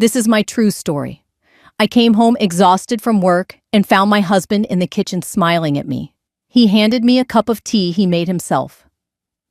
This is my true story. I came home exhausted from work and found my husband in the kitchen smiling at me. He handed me a cup of tea he made himself.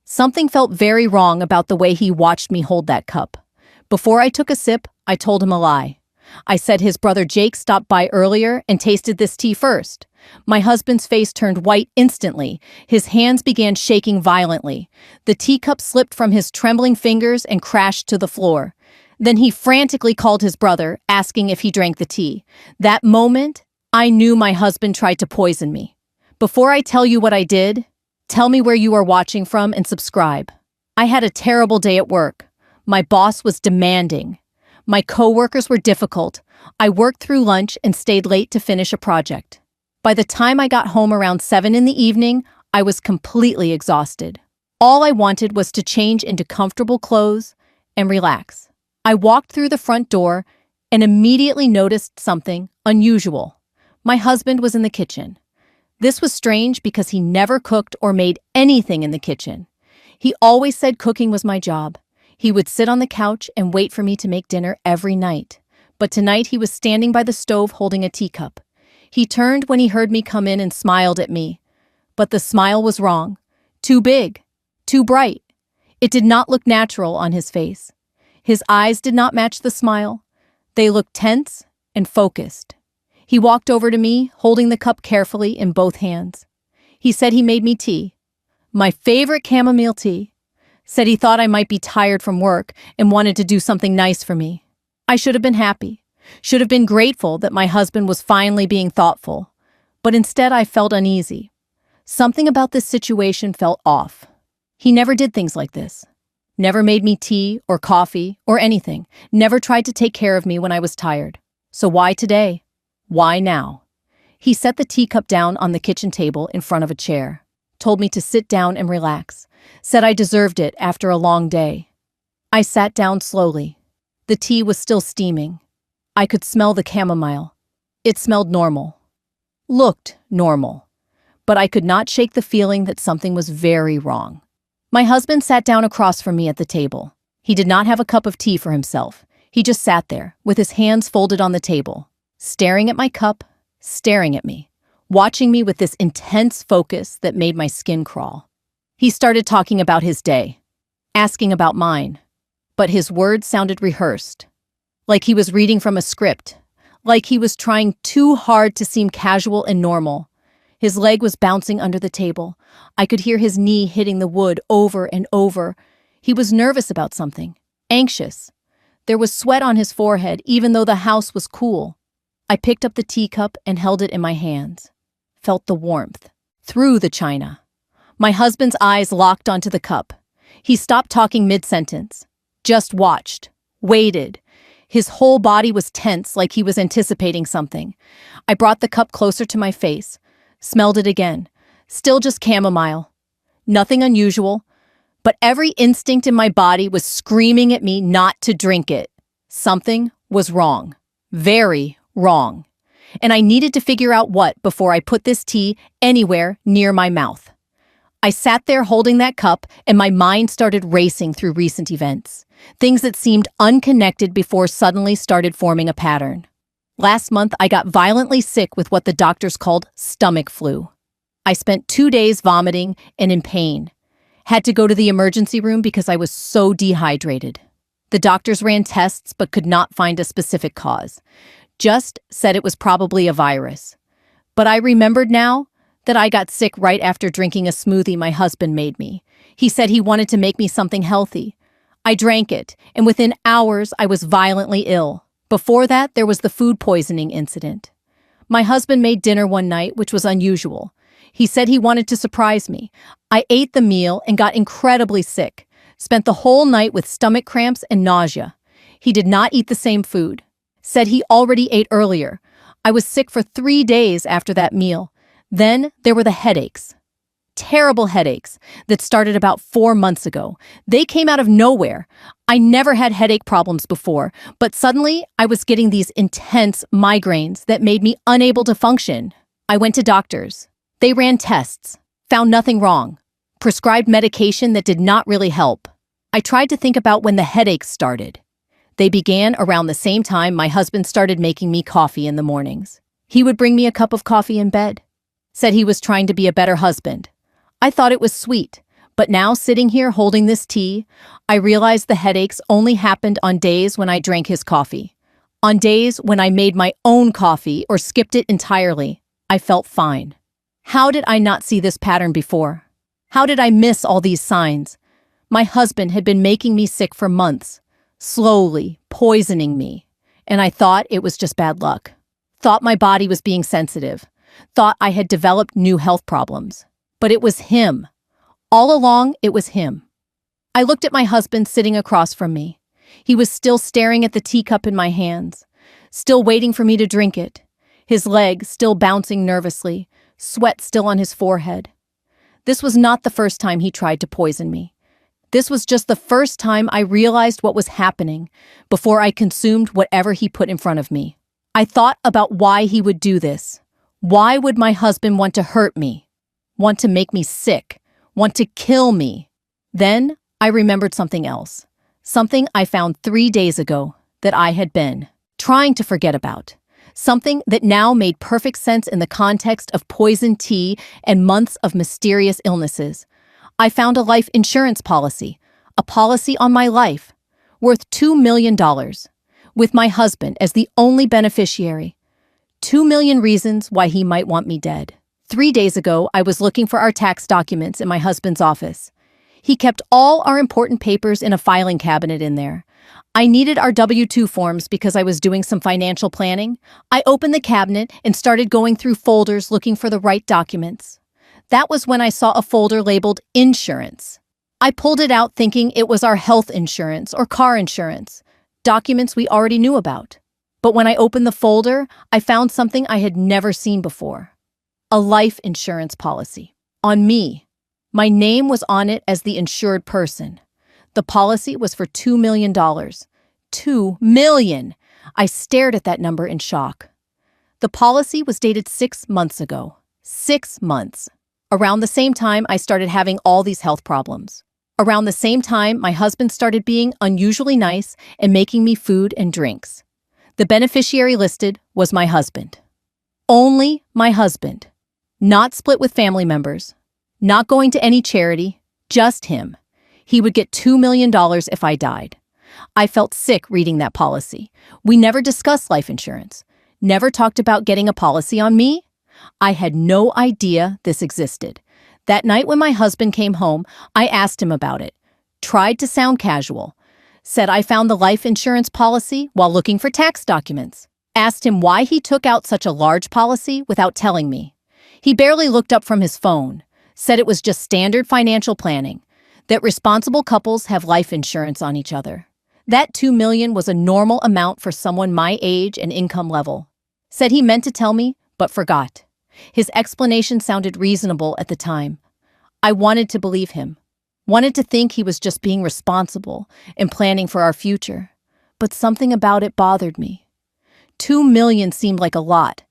Something felt very wrong about the way he watched me hold that cup. Before I took a sip, I told him a lie. I said his brother Jake stopped by earlier and tasted this tea first. My husband's face turned white instantly. His hands began shaking violently. The teacup slipped from his trembling fingers and crashed to the floor. Then he frantically called his brother, asking if he drank the tea. That moment, I knew my husband tried to poison me. Before I tell you what I did, tell me where you are watching from and subscribe. I had a terrible day at work. My boss was demanding. My coworkers were difficult. I worked through lunch and stayed late to finish a project. By the time I got home around 7 in the evening, I was completely exhausted. All I wanted was to change into comfortable clothes and relax. I walked through the front door and immediately noticed something unusual. My husband was in the kitchen. This was strange because he never cooked or made anything in the kitchen. He always said cooking was my job. He would sit on the couch and wait for me to make dinner every night. But tonight he was standing by the stove holding a teacup. He turned when he heard me come in and smiled at me. But the smile was wrong. Too big. Too bright. It did not look natural on his face. His eyes did not match the smile. They looked tense and focused. He walked over to me, holding the cup carefully in both hands. He said he made me tea. My favorite chamomile tea. Said he thought I might be tired from work and wanted to do something nice for me. I should have been happy. Should have been grateful that my husband was finally being thoughtful. But instead I felt uneasy. Something about this situation felt off. He never did things like this. Never made me tea or coffee or anything. Never tried to take care of me when I was tired. So why today? Why now? He set the teacup down on the kitchen table in front of a chair. Told me to sit down and relax. Said I deserved it after a long day. I sat down slowly. The tea was still steaming. I could smell the chamomile. It smelled normal. Looked normal. But I could not shake the feeling that something was very wrong. My husband sat down across from me at the table. He did not have a cup of tea for himself. He just sat there, with his hands folded on the table, staring at my cup, staring at me, watching me with this intense focus that made my skin crawl. He started talking about his day, asking about mine, but his words sounded rehearsed, like he was reading from a script, like he was trying too hard to seem casual and normal. His leg was bouncing under the table. I could hear his knee hitting the wood over and over. He was nervous about something, anxious. There was sweat on his forehead, even though the house was cool. I picked up the teacup and held it in my hands, felt the warmth, through the china. My husband's eyes locked onto the cup. He stopped talking mid-sentence, just watched, waited. His whole body was tense, like he was anticipating something. I brought the cup closer to my face, smelled it again. Still just chamomile. Nothing unusual, but every instinct in my body was screaming at me not to drink it. Something was wrong. Very wrong. And I needed to figure out what before I put this tea anywhere near my mouth. I sat there holding that cup, and my mind started racing through recent events. Things that seemed unconnected before suddenly started forming a pattern. Last month, I got violently sick with what the doctors called stomach flu. I spent 2 days vomiting and in pain. Had to go to the emergency room because I was so dehydrated. The doctors ran tests but could not find a specific cause. Just said it was probably a virus. But I remembered now that I got sick right after drinking a smoothie my husband made me. He said he wanted to make me something healthy. I drank it, and within hours I was violently ill. Before that, there was the food poisoning incident. My husband made dinner one night, which was unusual. He said he wanted to surprise me. I ate the meal and got incredibly sick. Spent the whole night with stomach cramps and nausea. He did not eat the same food. Said he already ate earlier. I was sick for 3 days after that meal. Then there were the headaches. Terrible headaches that started about 4 months ago. They came out of nowhere. I never had headache problems before, but suddenly I was getting these intense migraines that made me unable to function. I went to doctors. They ran tests, found nothing wrong, prescribed medication that did not really help. I tried to think about when the headaches started. They began around the same time my husband started making me coffee in the mornings. He would bring me a cup of coffee in bed. Said he was trying to be a better husband. I thought it was sweet, but now sitting here holding this tea, I realized the headaches only happened on days when I drank his coffee. On days when I made my own coffee or skipped it entirely, I felt fine. How did I not see this pattern before? How did I miss all these signs? My husband had been making me sick for months, slowly poisoning me, and I thought it was just bad luck. Thought my body was being sensitive. Thought I had developed new health problems. But it was him. All along, it was him. I looked at my husband sitting across from me. He was still staring at the teacup in my hands, still waiting for me to drink it, his leg still bouncing nervously, sweat still on his forehead. This was not the first time he tried to poison me. This was just the first time I realized what was happening before I consumed whatever he put in front of me. I thought about why he would do this. Why would my husband want to hurt me? Want to make me sick? Want to kill me? Then I remembered something else. Something I found 3 days ago that I had been trying to forget about. Something that now made perfect sense in the context of poison tea and months of mysterious illnesses. I found a life insurance policy, a policy on my life, worth $2 million, with my husband as the only beneficiary. 2 million reasons why he might want me dead. 3 days ago, I was looking for our tax documents in my husband's office. He kept all our important papers in a filing cabinet in there. I needed our W-2 forms because I was doing some financial planning. I opened the cabinet and started going through folders looking for the right documents. That was when I saw a folder labeled insurance. I pulled it out thinking it was our health insurance or car insurance, documents we already knew about. But when I opened the folder, I found something I had never seen before. A life insurance policy. On me. My name was on it as the insured person. The policy was for $2 million. $2 million! I stared at that number in shock. The policy was dated 6 months ago. 6 months. Around the same time, I started having all these health problems. Around the same time, my husband started being unusually nice and making me food and drinks. The beneficiary listed was my husband. Only my husband. Not split with family members. Not going to any charity. Just him. He would get $2 million if I died. I felt sick reading that policy. We never discussed life insurance. Never talked about getting a policy on me. I had no idea this existed. That night when my husband came home, I asked him about it. Tried to sound casual. Said I found the life insurance policy while looking for tax documents. Asked him why he took out such a large policy without telling me. He barely looked up from his phone. Said it was just standard financial planning. That responsible couples have life insurance on each other. That $2 million was a normal amount for someone my age and income level. Said he meant to tell me, but forgot. His explanation sounded reasonable at the time. I wanted to believe him. Wanted to think he was just being responsible and planning for our future. But something about it bothered me. $2 million seemed like a lot.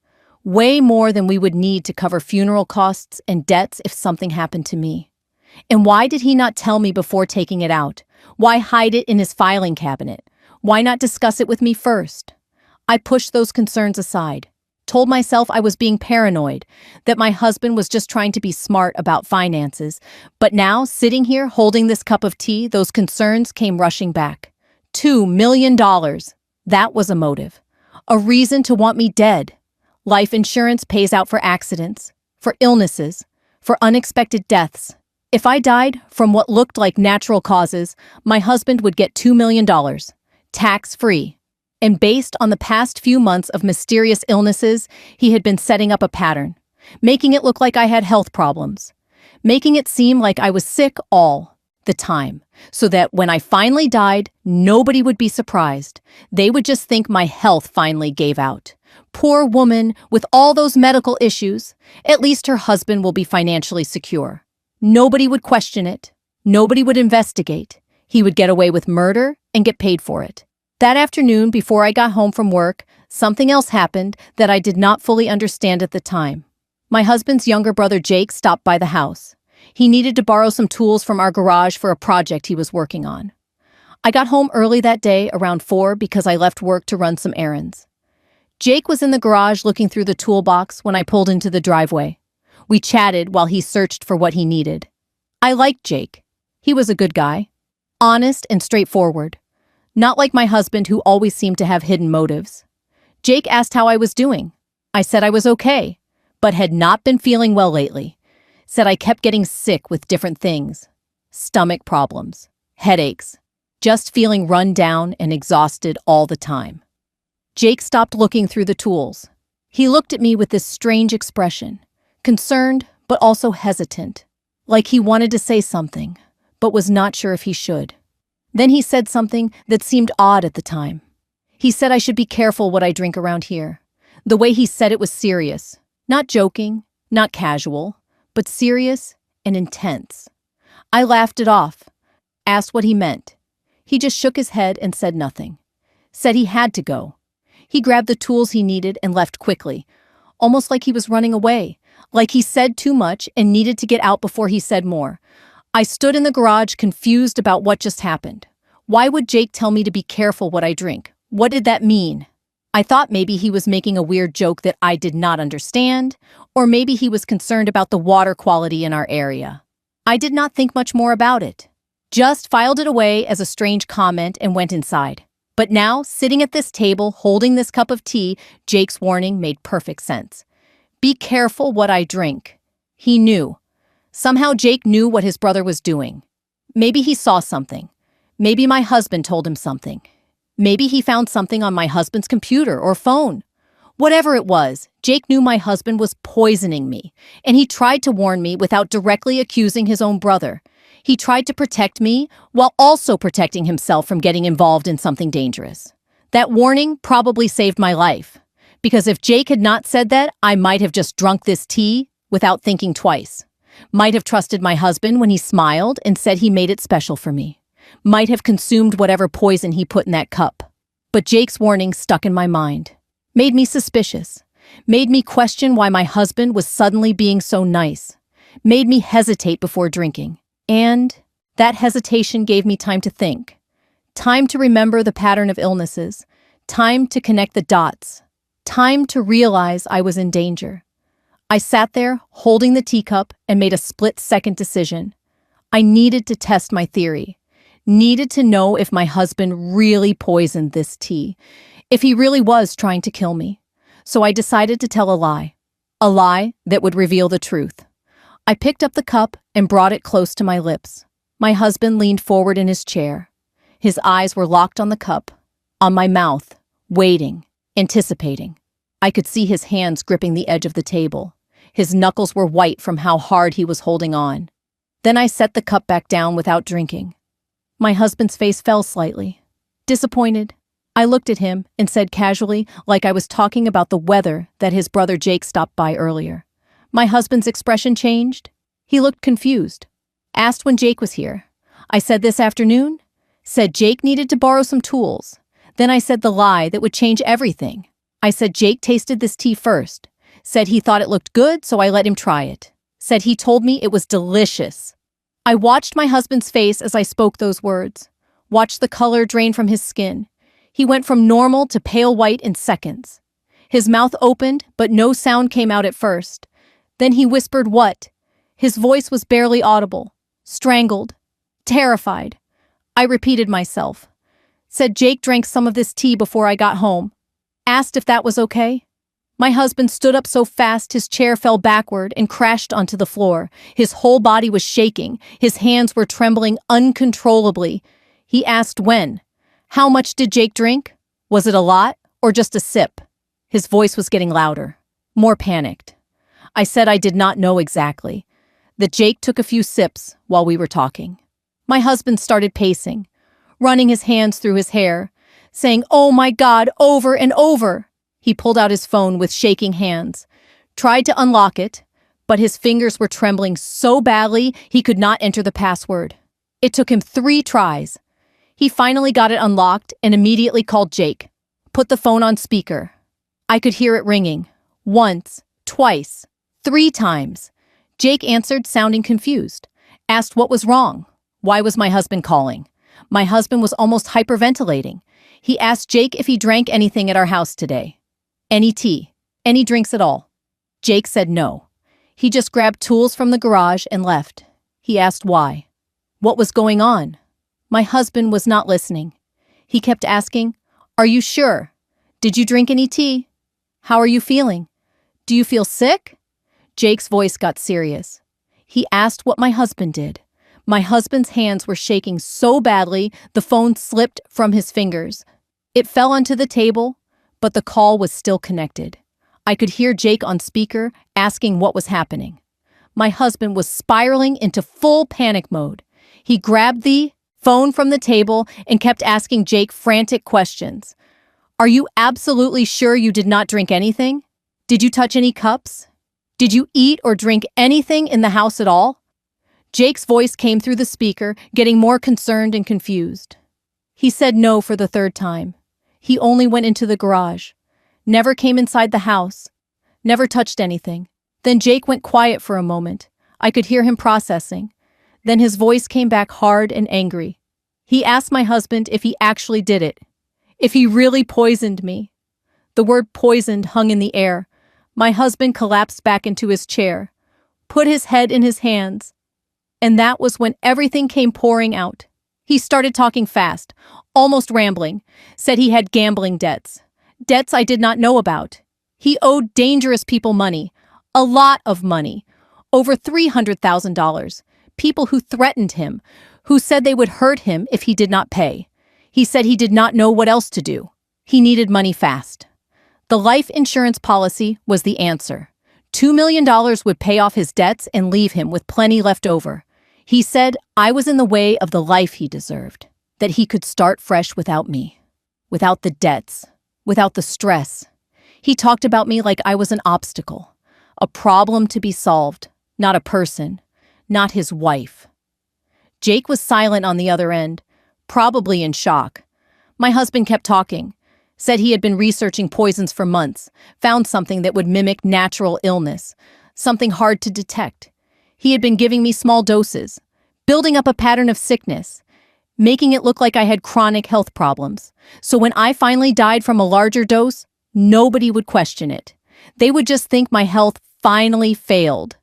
Way more than we would need to cover funeral costs and debts if something happened to me. And why did he not tell me before taking it out? Why hide it in his filing cabinet? Why not discuss it with me first? I pushed those concerns aside. Told myself I was being paranoid, that my husband was just trying to be smart about finances. But now, sitting here holding this cup of tea, those concerns came rushing back. $2 million. That was a motive. A reason to want me dead. Life insurance pays out for accidents, for illnesses, for unexpected deaths. If I died from what looked like natural causes, my husband would get $2 million, tax-free. And based on the past few months of mysterious illnesses, he had been setting up a pattern, making it look like I had health problems, making it seem like I was sick all the time, so that when I finally died, nobody would be surprised. They would just think my health finally gave out. Poor woman with all those medical issues. At least her husband will be financially secure. Nobody would question it. Nobody would investigate. He would get away with murder and get paid for it. That afternoon, before I got home from work, something else happened that I did not fully understand at the time. My husband's younger brother Jake stopped by the house. He needed to borrow some tools from our garage for a project he was working on. I got home early that day around 4 because I left work to run some errands. Jake was in the garage looking through the toolbox when I pulled into the driveway. We chatted while he searched for what he needed. I liked Jake. He was a good guy. Honest and straightforward. Not like my husband who always seemed to have hidden motives. Jake asked how I was doing. I said I was okay, but had not been feeling well lately. Said I kept getting sick with different things. Stomach problems, headaches, just feeling run down and exhausted all the time. Jake stopped looking through the tools. He looked at me with this strange expression, concerned but also hesitant, like he wanted to say something, but was not sure if he should. Then he said something that seemed odd at the time. He said I should be careful what I drink around here. The way he said it was serious, not joking, not casual, but serious and intense. I laughed it off, asked what he meant. He just shook his head and said nothing. Said he had to go. He grabbed the tools he needed and left quickly, almost like he was running away, like he said too much and needed to get out before he said more. I stood in the garage confused about what just happened. Why would Jake tell me to be careful what I drink? What did that mean? I thought maybe he was making a weird joke that I did not understand, or maybe he was concerned about the water quality in our area. I did not think much more about it. Just filed it away as a strange comment and went inside. But now, sitting at this table, holding this cup of tea, Jake's warning made perfect sense. Be careful what I drink. He knew. Somehow Jake knew what his brother was doing. Maybe he saw something. Maybe my husband told him something. Maybe he found something on my husband's computer or phone. Whatever it was, Jake knew my husband was poisoning me, and he tried to warn me without directly accusing his own brother. He tried to protect me while also protecting himself from getting involved in something dangerous. That warning probably saved my life, because if Jake had not said that, I might have just drunk this tea without thinking twice. Might have trusted my husband when he smiled and said he made it special for me. Might have consumed whatever poison he put in that cup. But Jake's warning stuck in my mind. Made me suspicious. Made me question why my husband was suddenly being so nice. Made me hesitate before drinking. And that hesitation gave me time to think. Time to remember the pattern of illnesses. Time to connect the dots. Time to realize I was in danger. I sat there, holding the teacup, and made a split-second decision. I needed to test my theory. Needed to know if my husband really poisoned this tea. If he really was trying to kill me. So I decided to tell a lie. A lie that would reveal the truth. I picked up the cup and brought it close to my lips. My husband leaned forward in his chair. His eyes were locked on the cup, on my mouth, waiting, anticipating. I could see his hands gripping the edge of the table. His knuckles were white from how hard he was holding on. Then I set the cup back down without drinking. My husband's face fell slightly. Disappointed, I looked at him and said casually, like I was talking about the weather, that his brother Jake stopped by earlier. My husband's expression changed. He looked confused. Asked when Jake was here. I said this afternoon. Said Jake needed to borrow some tools. Then I said the lie that would change everything. I said Jake tasted this tea first. Said he thought it looked good, so I let him try it. Said he told me it was delicious. I watched my husband's face as I spoke those words. Watched the color drain from his skin. He went from normal to pale white in seconds. His mouth opened, but no sound came out at first. Then he whispered what? His voice was barely audible. Strangled. Terrified. I repeated myself. Said Jake drank some of this tea before I got home. Asked if that was okay. My husband stood up so fast his chair fell backward and crashed onto the floor. His whole body was shaking. His hands were trembling uncontrollably. He asked when. How much did Jake drink? Was it a lot or just a sip? His voice was getting louder, more panicked. I said I did not know exactly. That Jake took a few sips while we were talking. My husband started pacing, running his hands through his hair, saying, "Oh my God," over and over. He pulled out his phone with shaking hands, tried to unlock it, but his fingers were trembling so badly he could not enter the password. It took him 3 tries. He finally got it unlocked and immediately called Jake. Put the phone on speaker. I could hear it ringing. Once, twice, 3 times. Jake answered, sounding confused. Asked what was wrong. Why was my husband calling? My husband was almost hyperventilating. He asked Jake if he drank anything at our house today. Any tea, any drinks at all. Jake said no. He just grabbed tools from the garage and left. He asked why. What was going on? My husband was not listening. He kept asking, "Are you sure? Did you drink any tea? How are you feeling? Do you feel sick?" Jake's voice got serious. He asked what my husband did. My husband's hands were shaking so badly the phone slipped from his fingers. It fell onto the table, but the call was still connected. I could hear Jake on speaker asking what was happening. My husband was spiraling into full panic mode. He grabbed the phone from the table and kept asking Jake frantic questions. "Are you absolutely sure you did not drink anything? Did you touch any cups? Did you eat or drink anything in the house at all?" Jake's voice came through the speaker, getting more concerned and confused. He said no for the third time. He only went into the garage. Never came inside the house. Never touched anything. Then Jake went quiet for a moment. I could hear him processing. Then his voice came back hard and angry. He asked my husband if he actually did it. If he really poisoned me. The word poisoned hung in the air. My husband collapsed back into his chair, put his head in his hands. And that was when everything came pouring out. He started talking fast, almost rambling, said he had gambling debts. Debts I did not know about. He owed dangerous people money. A lot of money. Over $300,000. People who threatened him, who said they would hurt him if he did not pay. He said he did not know what else to do. He needed money fast. The life insurance policy was the answer. $2 million would pay off his debts and leave him with plenty left over. He said I was in the way of the life he deserved, that he could start fresh without me, without the debts, without the stress. He talked about me like I was an obstacle, a problem to be solved, not a person, not his wife. Jake was silent on the other end, probably in shock. My husband kept talking, said he had been researching poisons for months, found something that would mimic natural illness, something hard to detect. He had been giving me small doses, building up a pattern of sickness, making it look like I had chronic health problems. So when I finally died from a larger dose, nobody would question it. They would just think my health finally failed.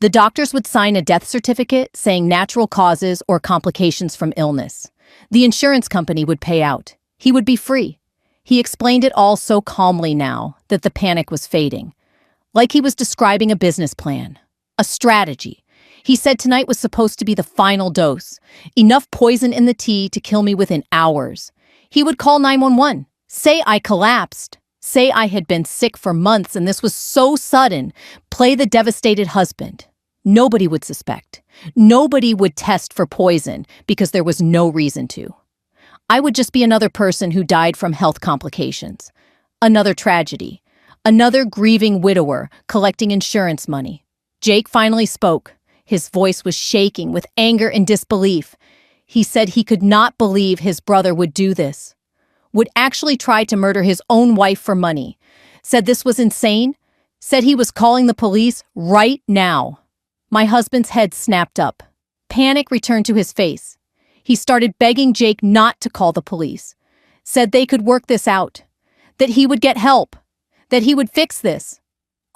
The doctors would sign a death certificate saying natural causes or complications from illness. The insurance company would pay out. He would be free. He explained it all so calmly now that the panic was fading. Like he was describing a business plan, a strategy. He said tonight was supposed to be the final dose. Enough poison in the tea to kill me within hours. He would call 911, say I collapsed, say I had been sick for months and this was so sudden, play the devastated husband. Nobody would suspect. Nobody would test for poison because there was no reason to. I would just be another person who died from health complications. Another tragedy. Another grieving widower collecting insurance money. Jake finally spoke. His voice was shaking with anger and disbelief. He said he could not believe his brother would do this. Would actually try to murder his own wife for money. Said this was insane. Said he was calling the police right now. My husband's head snapped up. Panic returned to his face. He started begging Jake not to call the police. Said they could work this out. That he would get help. That he would fix this.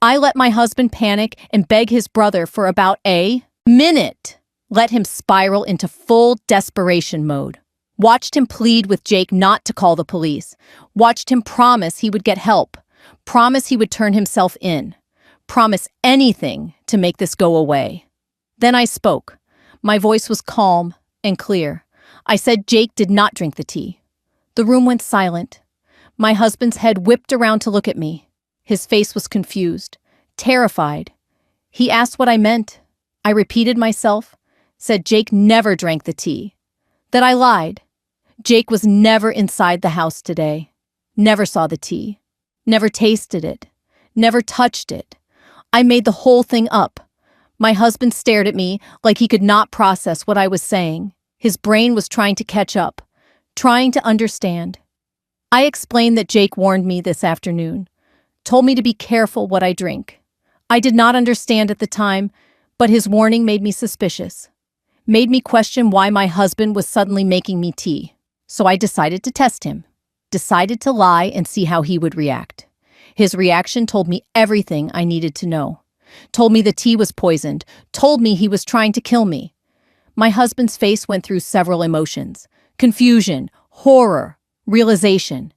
I let my husband panic and beg his brother for about a minute. Let him spiral into full desperation mode. Watched him plead with Jake not to call the police. Watched him promise he would get help. Promise he would turn himself in. Promise anything to make this go away. Then I spoke. My voice was calm and clear. I said Jake did not drink the tea. The room went silent. My husband's head whipped around to look at me. His face was confused, terrified. He asked what I meant. I repeated myself, said Jake never drank the tea. That I lied. Jake was never inside the house today. Never saw the tea. Never tasted it. Never touched it. I made the whole thing up. My husband stared at me like he could not process what I was saying. His brain was trying to catch up, trying to understand. I explained that Jake warned me this afternoon, told me to be careful what I drink. I did not understand at the time, but his warning made me suspicious. made me question why my husband was suddenly making me tea. So I decided to test him, decided to lie and see how he would react. His reaction told me everything I needed to know. Told me the tea was poisoned, told me he was trying to kill me. My husband's face went through several emotions: confusion, horror, realization.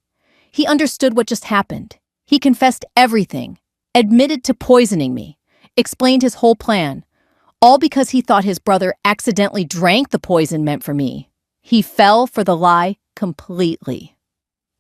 He understood what just happened. He confessed everything, admitted to poisoning me, explained his whole plan, all because he thought his brother accidentally drank the poison meant for me. He fell for the lie completely.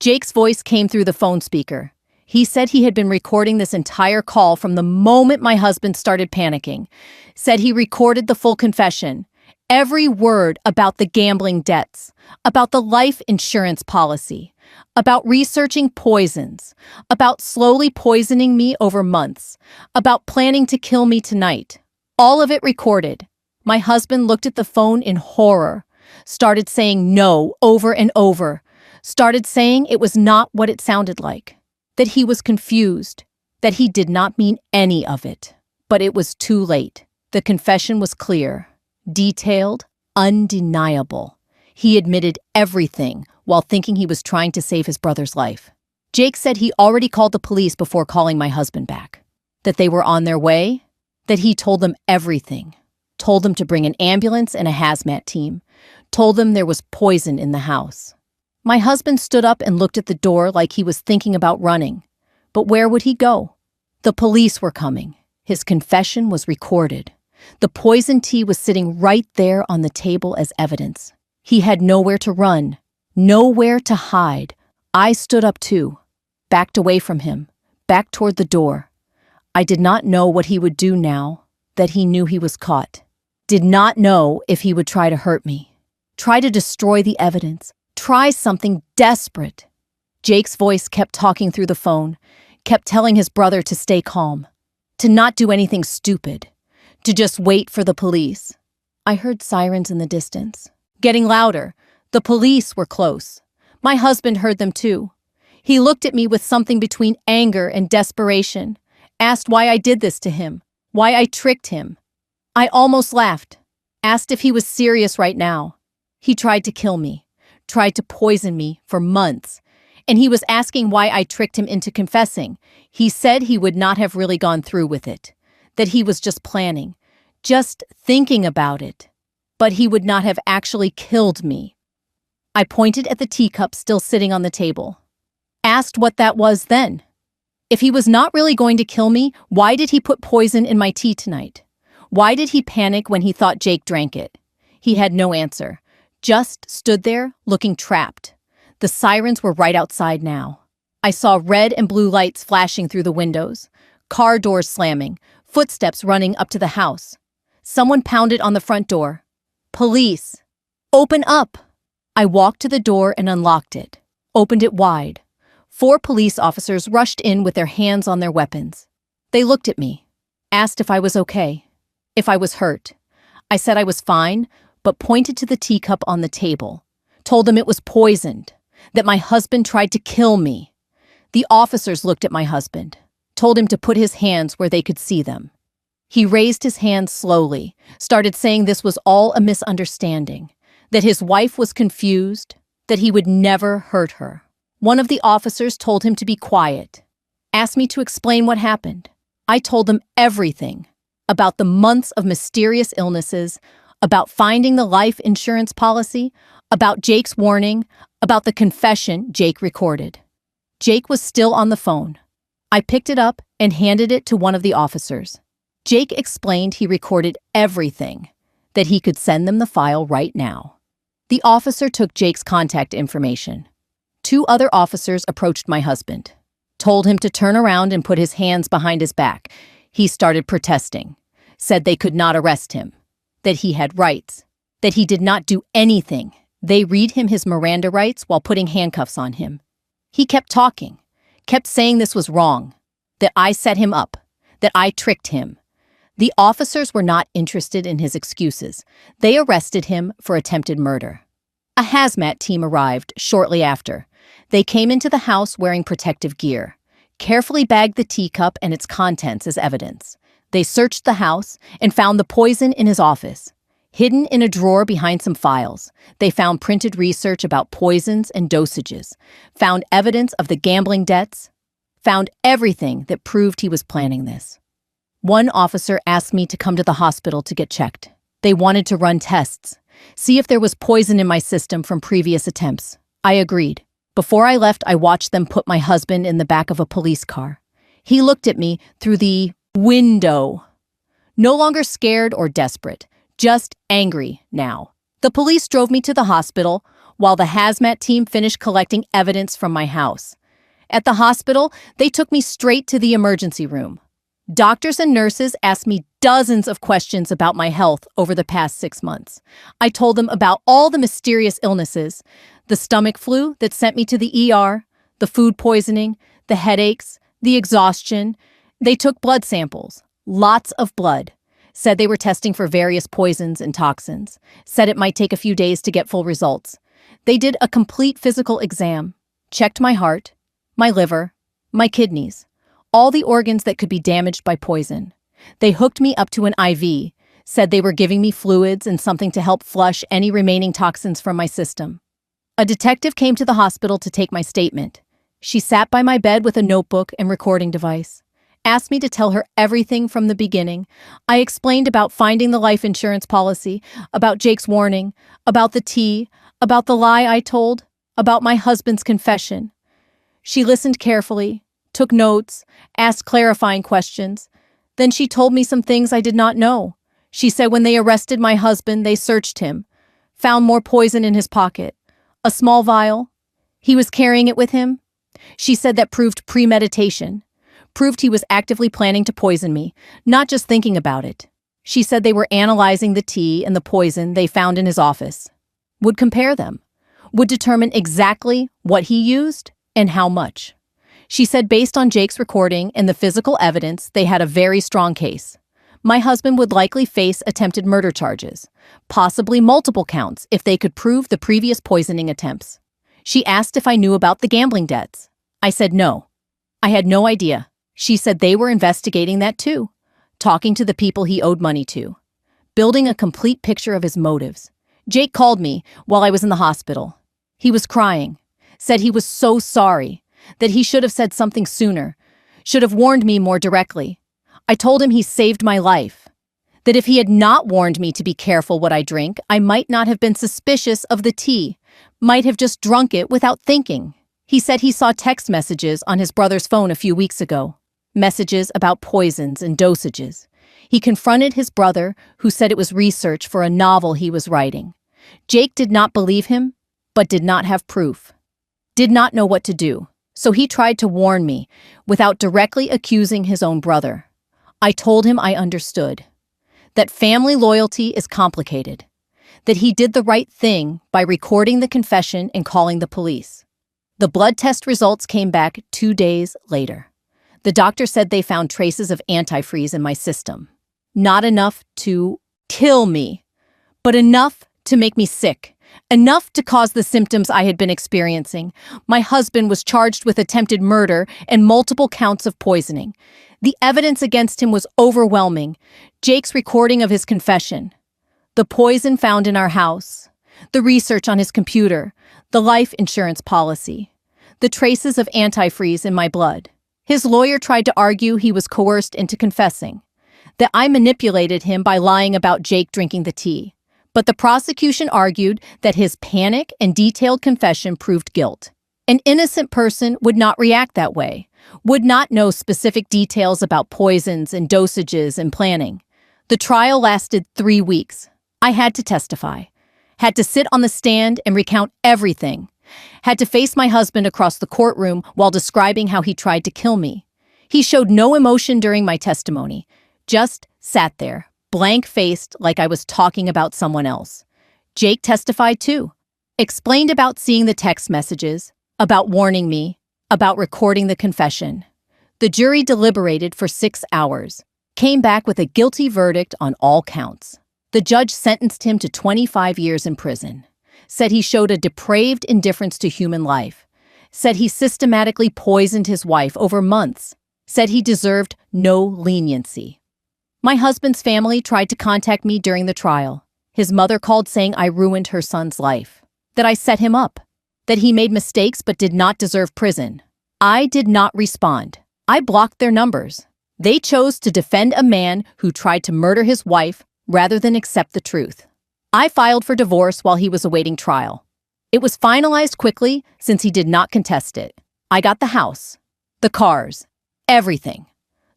Jake's voice came through the phone speaker. He said he had been recording this entire call from the moment my husband started panicking. Said he recorded the full confession. Every word about the gambling debts, about the life insurance policy, about researching poisons, about slowly poisoning me over months, about planning to kill me tonight. All of it recorded. My husband looked at the phone in horror, started saying no over and over, started saying it was not what it sounded like, that he was confused, that he did not mean any of it. But it was too late. The confession was clear, detailed, undeniable. He admitted everything while thinking he was trying to save his brother's life. Jake said he already called the police before calling my husband back, that they were on their way, that he told them everything, told them to bring an ambulance and a hazmat team, told them there was poison in the house. My husband stood up and looked at the door like he was thinking about running. But where would he go? The police were coming. His confession was recorded. The poison tea was sitting right there on the table as evidence. He had nowhere to run, nowhere to hide. I stood up too, backed away from him, back toward the door. I did not know what he would do now that he knew he was caught. Did not know if he would try to hurt me, try to destroy the evidence, try something desperate. Jake's voice kept talking through the phone, kept telling his brother to stay calm, to not do anything stupid, to just wait for the police. I heard sirens in the distance, getting louder. The police were close. My husband heard them too. He looked at me with something between anger and desperation, asked why I did this to him, why I tricked him. I almost laughed, asked if he was serious right now. He tried to kill me, tried to poison me for months, and he was asking why I tricked him into confessing. He said he would not have really gone through with it, that he was just planning, just thinking about it, but he would not have actually killed me. I pointed at the teacup still sitting on the table, asked what that was then. If he was not really going to kill me, why did he put poison in my tea tonight? Why did he panic when he thought Jake drank it? He had no answer, just stood there looking trapped. The sirens were right outside now. I saw red and blue lights flashing through the windows, car doors slamming, footsteps running up to the house. Someone pounded on the front door. Police! Open up! I walked to the door and unlocked it, opened it wide. 4 police officers rushed in with their hands on their weapons. They looked at me, asked if I was okay, if I was hurt. I said I was fine, but pointed to the teacup on the table, told them it was poisoned, that my husband tried to kill me. The officers looked at my husband, told him to put his hands where they could see them. He raised his hands slowly, started saying this was all a misunderstanding, that his wife was confused, that he would never hurt her. One of the officers told him to be quiet, asked me to explain what happened. I told them everything about the months of mysterious illnesses, about finding the life insurance policy, about Jake's warning, about the confession Jake recorded. Jake was still on the phone. I picked it up and handed it to one of the officers. Jake explained he recorded everything, that he could send them the file right now. The officer took Jake's contact information. 2 other officers approached my husband, told him to turn around and put his hands behind his back. He started protesting, said they could not arrest him, that he had rights, that he did not do anything. They read him his Miranda rights while putting handcuffs on him. He kept talking, kept saying this was wrong, that I set him up, that I tricked him. The officers were not interested in his excuses. They arrested him for attempted murder. A hazmat team arrived shortly after. They came into the house wearing protective gear, carefully bagged the teacup and its contents as evidence. They searched the house and found the poison in his office. Hidden in a drawer behind some files, they found printed research about poisons and dosages, found evidence of the gambling debts, found everything that proved he was planning this. One officer asked me to come to the hospital to get checked. They wanted to run tests, see if there was poison in my system from previous attempts. I agreed. Before I left, I watched them put my husband in the back of a police car. He looked at me through the window. No longer scared or desperate, just angry now. The police drove me to the hospital while the hazmat team finished collecting evidence from my house. At the hospital, they took me straight to the emergency room. Doctors and nurses asked me dozens of questions about my health over the past 6 months. I told them about all the mysterious illnesses, the stomach flu that sent me to the ER, the food poisoning, the headaches, the exhaustion. They took blood samples, lots of blood, said they were testing for various poisons and toxins, said it might take a few days to get full results. They did a complete physical exam, checked my heart, my liver, my kidneys, all the organs that could be damaged by poison. They hooked me up to an IV, said they were giving me fluids and something to help flush any remaining toxins from my system. A detective came to the hospital to take my statement. She sat by my bed with a notebook and recording device, asked me to tell her everything from the beginning. I explained about finding the life insurance policy, about Jake's warning, about the tea, about the lie I told, about my husband's confession. She listened carefully, took notes, asked clarifying questions. Then she told me some things I did not know. She said when they arrested my husband, they searched him, found more poison in his pocket, a small vial. He was carrying it with him. She said that proved premeditation, proved he was actively planning to poison me, not just thinking about it. She said they were analyzing the tea and the poison they found in his office, would compare them, would determine exactly what he used and how much. She said based on Jake's recording and the physical evidence, they had a very strong case. My husband would likely face attempted murder charges, possibly multiple counts if they could prove the previous poisoning attempts. She asked if I knew about the gambling debts. I said no. I had no idea. She said they were investigating that too, talking to the people he owed money to, building a complete picture of his motives. Jake called me while I was in the hospital. He was crying, said he was so sorry, that he should have said something sooner, should have warned me more directly. I told him he saved my life, that if he had not warned me to be careful what I drink, I might not have been suspicious of the tea, might have just drunk it without thinking. He said he saw text messages on his brother's phone a few weeks ago, messages about poisons and dosages. He confronted his brother, who said it was research for a novel he was writing. Jake did not believe him, but did not have proof, did not know what to do. So he tried to warn me without directly accusing his own brother. I told him I understood, that family loyalty is complicated, that he did the right thing by recording the confession and calling the police. The blood test results came back 2 days later. The doctor said they found traces of antifreeze in my system. Not enough to kill me, but enough to make me sick. Enough to cause the symptoms I had been experiencing. My husband was charged with attempted murder and multiple counts of poisoning. The evidence against him was overwhelming. Jake's recording of his confession, the poison found in our house, the research on his computer, the life insurance policy, the traces of antifreeze in my blood. His lawyer tried to argue he was coerced into confessing, that I manipulated him by lying about Jake drinking the tea. But the prosecution argued that his panic and detailed confession proved guilt. An innocent person would not react that way, would not know specific details about poisons and dosages and planning. The trial lasted 3 weeks. I had to testify, had to sit on the stand and recount everything, had to face my husband across the courtroom while describing how he tried to kill me. He showed no emotion during my testimony, just sat there, blank-faced like I was talking about someone else. Jake testified too, explained about seeing the text messages, about warning me, about recording the confession. The jury deliberated for 6 hours, came back with a guilty verdict on all counts. The judge sentenced him to 25 years in prison, said he showed a depraved indifference to human life, said he systematically poisoned his wife over months, said he deserved no leniency. My husband's family tried to contact me during the trial. His mother called saying I ruined her son's life, that I set him up, that he made mistakes but did not deserve prison. I did not respond. I blocked their numbers. They chose to defend a man who tried to murder his wife rather than accept the truth. I filed for divorce while he was awaiting trial. It was finalized quickly since he did not contest it. I got the house, the cars, everything.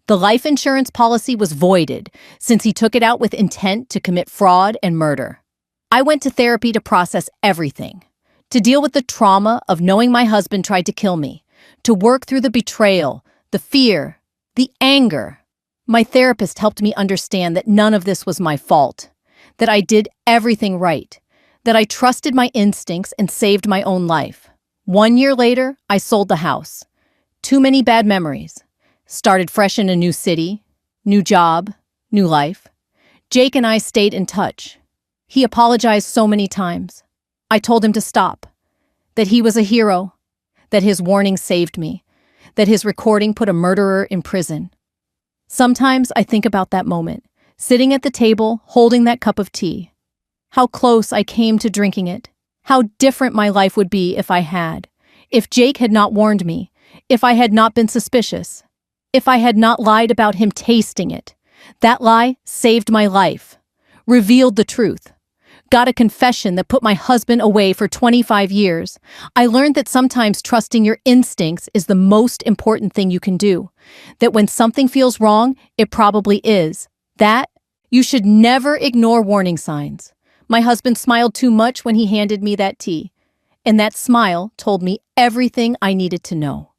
The life insurance policy was voided since he took it out with intent to commit fraud and murder. I went to therapy to process everything, to deal with the trauma of knowing my husband tried to kill me, to work through the betrayal, the fear, the anger. My therapist helped me understand that none of this was my fault, that I did everything right, that I trusted my instincts and saved my own life. 1 year later, I sold the house. Too many bad memories. Started fresh in a new city, new job, new life. Jake and I stayed in touch. He apologized so many times. I told him to stop, that he was a hero, that his warning saved me, that his recording put a murderer in prison. Sometimes I think about that moment, sitting at the table, holding that cup of tea. How close I came to drinking it. How different my life would be if I had. If Jake had not warned me. If I had not been suspicious. If I had not lied about him tasting it. That lie saved my life. Revealed the truth. Got a confession that put my husband away for 25 years. I learned that sometimes trusting your instincts is the most important thing you can do. That when something feels wrong, it probably is. That you should never ignore warning signs. My husband smiled too much when he handed me that tea, and that smile told me everything I needed to know.